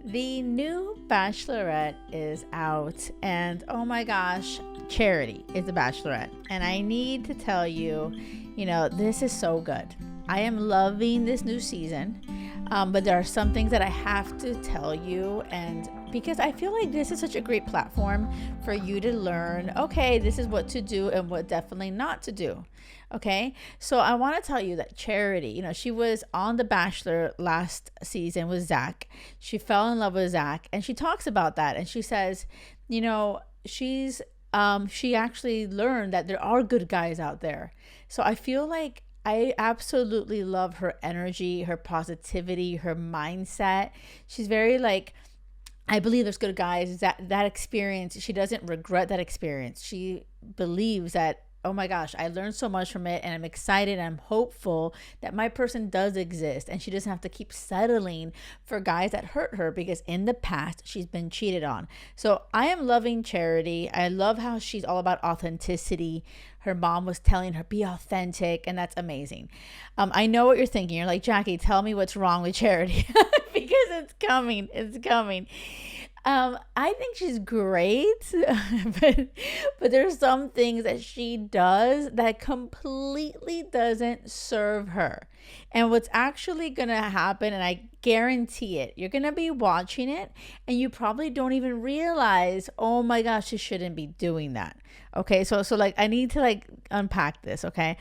The new Bachelorette is out, and oh my gosh, Charity is the Bachelorette. And I need to tell you, this is so good. I am loving this new season, but there are some things that I have to tell you, and because I feel like this is such a great platform for you to learn, okay, this is what to do and what definitely not to do. Okay, so I want to tell you that Charity, she was on The Bachelor last season with Zach. She fell in love with Zach, and she talks about that. And she says, she actually learned that there are good guys out there. So I feel like I absolutely love her energy, her positivity, her mindset. She's very like, I believe there's good guys. That experience, she doesn't regret that experience. She believes that, oh my gosh, I learned so much from it, and I'm excited. I'm hopeful that my person does exist, and she doesn't have to keep settling for guys that hurt her, because in the past she's been cheated on. So I am loving Charity. I love how she's all about authenticity. Her mom was telling her, be authentic, and that's amazing. I know what you're thinking. You're like, Jackie, tell me what's wrong with Charity, because it's coming. It's coming. I think she's great, but there's some things that she does that completely doesn't serve her. And what's actually going to happen, and I guarantee it, you're going to be watching it and you probably don't even realize, oh my gosh, she shouldn't be doing that. Okay, so like I need to like unpack this, okay?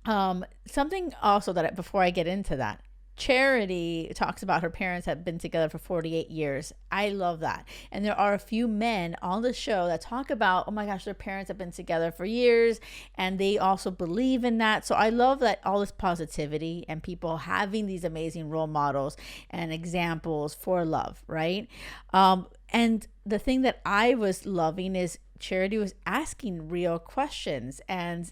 Something also that before I get into that, Charity talks about her parents have been together for 48 years. I love that. And there are a few men on the show that talk about, oh my gosh, their parents have been together for years, and they also believe in that. So I love that, all this positivity and people having these amazing role models and examples for love, right? And the thing that I was loving is Charity was asking real questions and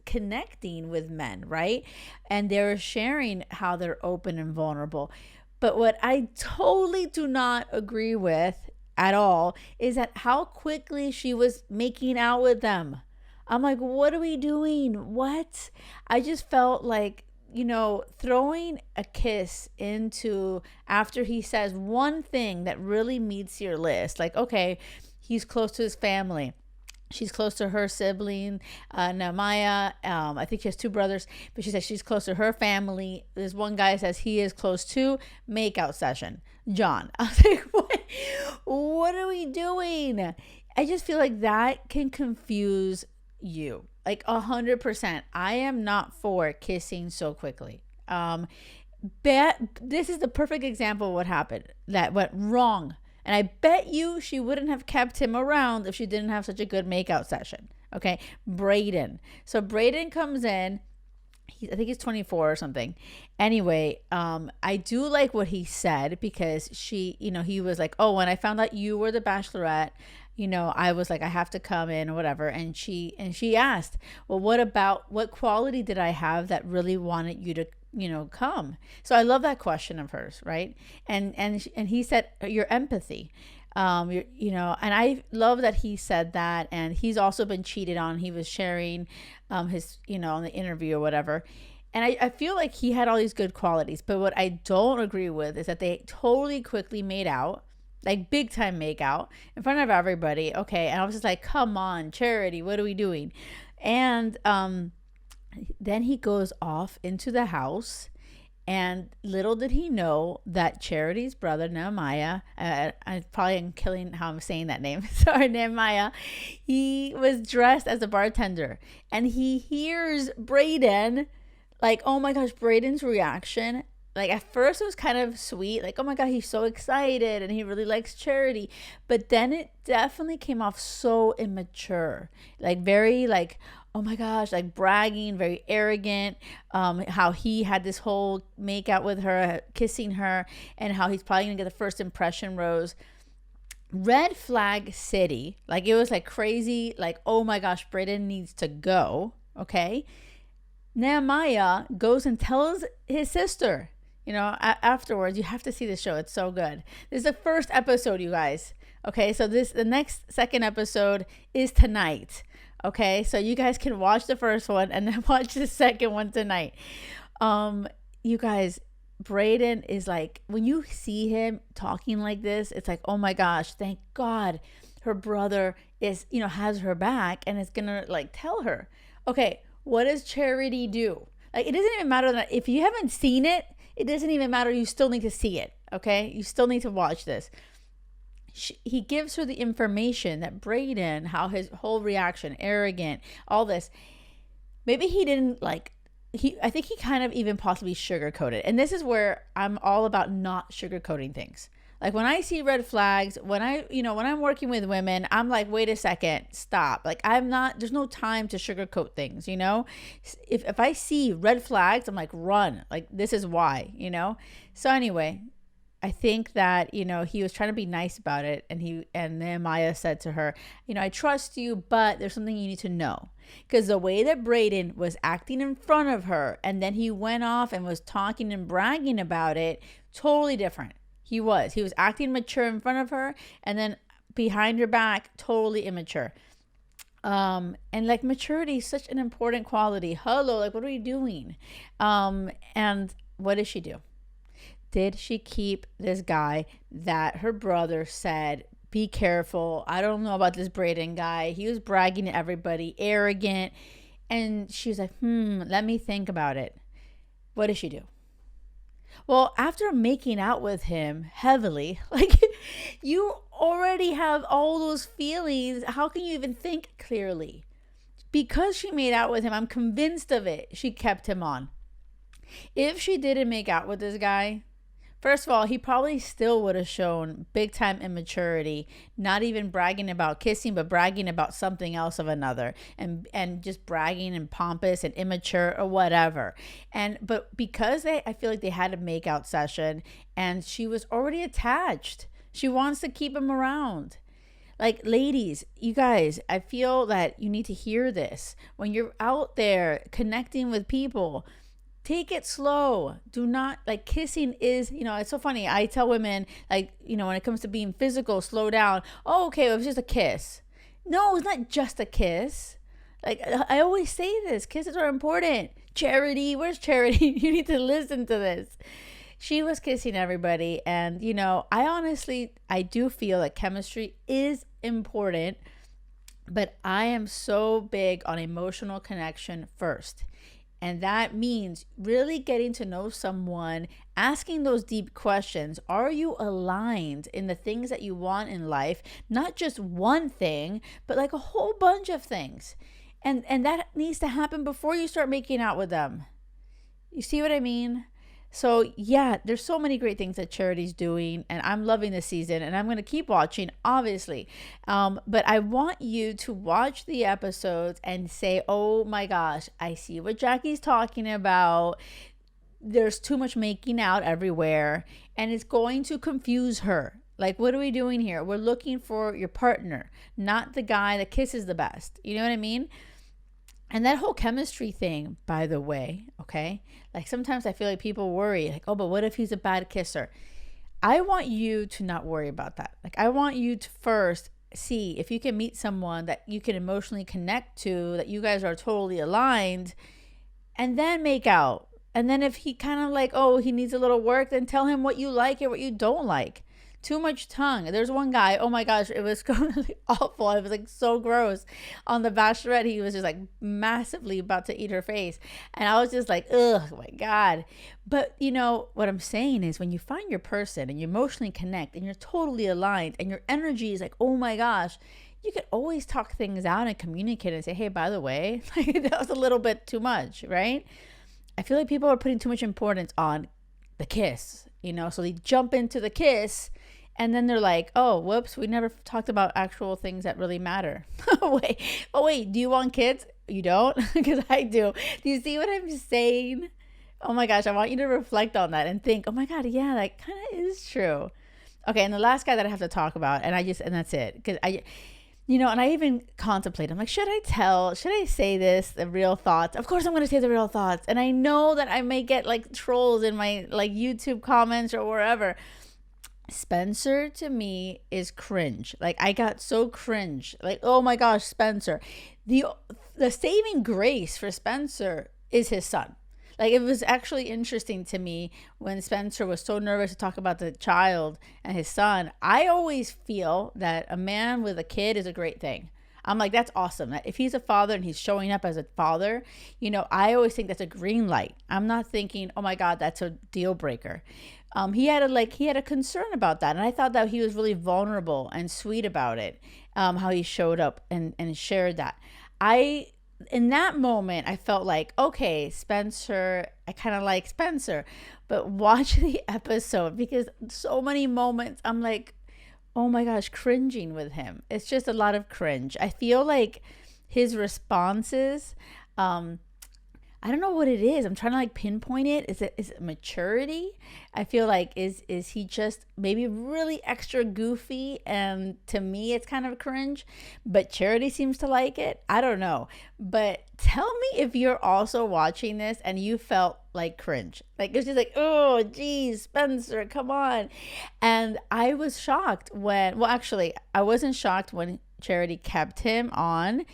connecting with men, right? And they're sharing how they're open and vulnerable. But what I totally do not agree with at all is that how quickly she was making out with them. I'm like, what are we doing? What? I just felt like, throwing a kiss into after he says one thing that really meets your list. Like, okay, he's close to his family. She's close to her sibling, Nehemiah. I think she has two brothers, but she says she's close to her family. This one guy says he is close to makeout session, John. I was like, what are we doing? I just feel like that can confuse you. Like 100%. I am not for kissing so quickly. This is the perfect example of what happened that went wrong. And I bet you she wouldn't have kept him around if she didn't have such a good makeout session. Okay, Brayden. So Brayden comes in. I think he's 24 or something. Anyway, I do like what he said, because he was like, oh, when I found out you were the Bachelorette, I was like, I have to come in or whatever. And she asked, well, what quality did I have that really wanted you to come? So I love that question of hers, right? And he said your empathy. And I love that he said that. And he's also been cheated on. He was sharing his on the interview or whatever. And I feel like he had all these good qualities, but what I don't agree with is that they totally quickly made out, like big time make out in front of everybody. Okay, and I was just like, come on, Charity, what are we doing? And then he goes off into the house, and little did he know that Charity's brother, Nehemiah, I probably am killing how I'm saying that name. Sorry, Nehemiah. He was dressed as a bartender, and he hears Brayden, like, oh my gosh, Brayden's reaction. Like at first it was kind of sweet, like, oh my God, he's so excited and he really likes Charity. But then it definitely came off so immature, like very like, oh my gosh, like bragging, very arrogant, how he had this whole make out with her, kissing her, and how he's probably gonna get the first impression rose. Red flag city. Like it was like crazy, like, oh my gosh, Brayden needs to go. Okay. Nehemiah goes and tells his sister, afterwards. You have to see the show. It's so good. This is the first episode, you guys. Okay. So the second episode is tonight. Okay, so you guys can watch the first one and then watch the second one tonight. You guys, Brayden is like, when you see him talking like this, it's like, oh my gosh, thank God her brother is, has her back and is gonna like tell her. Okay, what does Charity do? Like, it doesn't even matter that if you haven't seen it, it doesn't even matter. You still need to see it. Okay, you still need to watch this. He gives her the information that Brayden, how his whole reaction, arrogant, all this. Maybe he didn't like. I think he kind of even possibly sugarcoated. And this is where I'm all about not sugarcoating things. Like when I see red flags, when I'm working with women, I'm like, wait a second, stop. Like there's no time to sugarcoat things, If I see red flags, I'm like, run. Like this is why, So anyway, I think that, he was trying to be nice about it. And then Maya said to her, I trust you, but there's something you need to know. Because the way that Brayden was acting in front of her, and then he went off and was talking and bragging about it, totally different. He was acting mature in front of her, and then behind her back, totally immature. And like maturity is such an important quality. Hello, like what are you doing? And what did she do? Did she keep this guy that her brother said, be careful, I don't know about this Brayden guy, he was bragging to everybody, arrogant, and she was like, let me think about it. What did she do? Well, after making out with him heavily, like you already have all those feelings, how can you even think clearly? Because she made out with him, I'm convinced of it, she kept him on. If she didn't make out with this guy, first of all, he probably still would have shown big time immaturity, not even bragging about kissing, but bragging about something else of another, and just bragging and pompous and immature or whatever. But because I feel like they had a make out session and she was already attached, she wants to keep him around. Like, ladies, you guys, I feel that you need to hear this. When you're out there connecting with people, take it slow. Do not, like, kissing is, it's so funny. I tell women, like, when it comes to being physical, slow down. Oh, okay, it was just a kiss. No, it's not just a kiss. Like, I always say this. Kisses are important. Charity, where's Charity? You need to listen to this. She was kissing everybody. And, I do feel that chemistry is important. But I am so big on emotional connection first. And that means really getting to know someone, asking those deep questions. Are you aligned in the things that you want in life? Not just one thing, but like a whole bunch of things. And that needs to happen before you start making out with them. You see what I mean? So yeah, there's so many great things that Charity's doing, and I'm loving this season, and I'm going to keep watching, obviously. But I want you to watch the episodes and say, oh my gosh, I see what Jackie's talking about. There's too much making out everywhere, and it's going to confuse her. Like, what are we doing here? We're looking for your partner, not the guy that kisses the best. You know what I mean? And that whole chemistry thing, by the way, okay? Like sometimes I feel like people worry, like, oh, but what if he's a bad kisser? I want you to not worry about that. Like, I want you to first see if you can meet someone that you can emotionally connect to, that you guys are totally aligned, and then make out. And then if he kind of like, oh, he needs a little work, then tell him what you like or what you don't like. Too much tongue. There's one guy, oh my gosh, it was really awful. It was like so gross. On the Bachelorette, he was just like massively about to eat her face. And I was just like, ugh, oh my God. But what I'm saying is when you find your person and you emotionally connect and you're totally aligned and your energy is like, oh my gosh, you could always talk things out and communicate and say, hey, by the way, that was a little bit too much, right? I feel like people are putting too much importance on the kiss, so they jump into the kiss. And then they're like, oh, whoops, we never talked about actual things that really matter. wait, do you want kids? You don't? Because I do. Do you see what I'm saying? Oh my gosh, I want you to reflect on that and think, oh my God, yeah, that kind of is true. Okay, and the last guy that I have to talk about, and that's it. Because and I even contemplate, I'm like, should I say this, the real thoughts? Of course I'm going to say the real thoughts. And I know that I may get like trolls in my like YouTube comments or wherever. Spencer to me is cringe. Like, I got so cringe. Like, oh my gosh, Spencer. The saving grace for Spencer is his son. Like, it was actually interesting to me when Spencer was so nervous to talk about the child and his son. I always feel that a man with a kid is a great thing. I'm like, that's awesome. If he's a father and he's showing up as a father, I always think that's a green light. I'm not thinking, oh my God, that's a deal breaker. He had a concern about that, and I thought that he was really vulnerable and sweet about it. How he showed up and shared that. In that moment, I felt like, okay, Spencer, I kind of like Spencer, but watch the episode, because so many moments I'm like, oh my gosh, cringing with him. It's just a lot of cringe. I feel like his responses, I don't know what it is. I'm trying to like pinpoint it. Is it maturity? I feel like is he just maybe really extra goofy, and to me it's kind of cringe, but Charity seems to like it. I don't know. But tell me if you're also watching this and you felt like cringe. Like, it's just like, oh geez, Spencer, come on. And I was shocked actually, I wasn't shocked when Charity kept him on.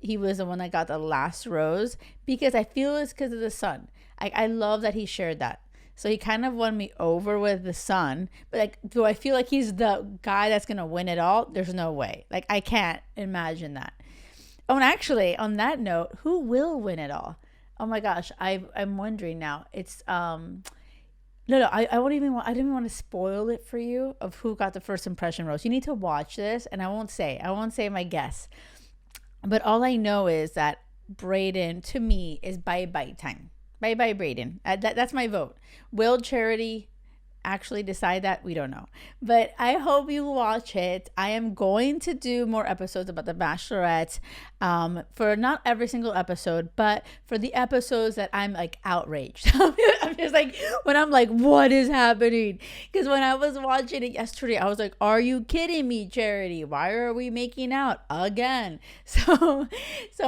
He was the one that got the last rose, because I feel it's because of the son. I love that he shared that. So he kind of won me over with the son. But like, do I feel like he's the guy that's going to win it all? There's no way. Like, I can't imagine that. Oh, and actually, on that note, who will win it all? Oh my gosh, I'm wondering now. It's no, I won't even I didn't even want to spoil it for you of who got the first impression rose. You need to watch this, and I won't say my guess. But all I know is that Brayden, to me, is bye-bye time. Bye-bye, Brayden. That's my vote. Will Charity actually decide that? We don't know. But I hope you watch it. I am going to do more episodes about The Bachelorette, for not every single episode, but for the episodes that I'm like outraged. I'm just like, when I'm like, what is happening? Because when I was watching it yesterday, I was like, are you kidding me, Charity? Why are we making out again? So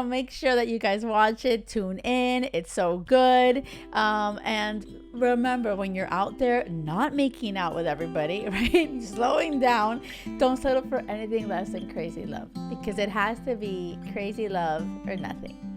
make sure that you guys watch it. Tune in. It's so good. And remember, when you're out there not making out with everybody, right? Slowing down. Don't settle for anything less than crazy love, because it has to be crazy love or nothing.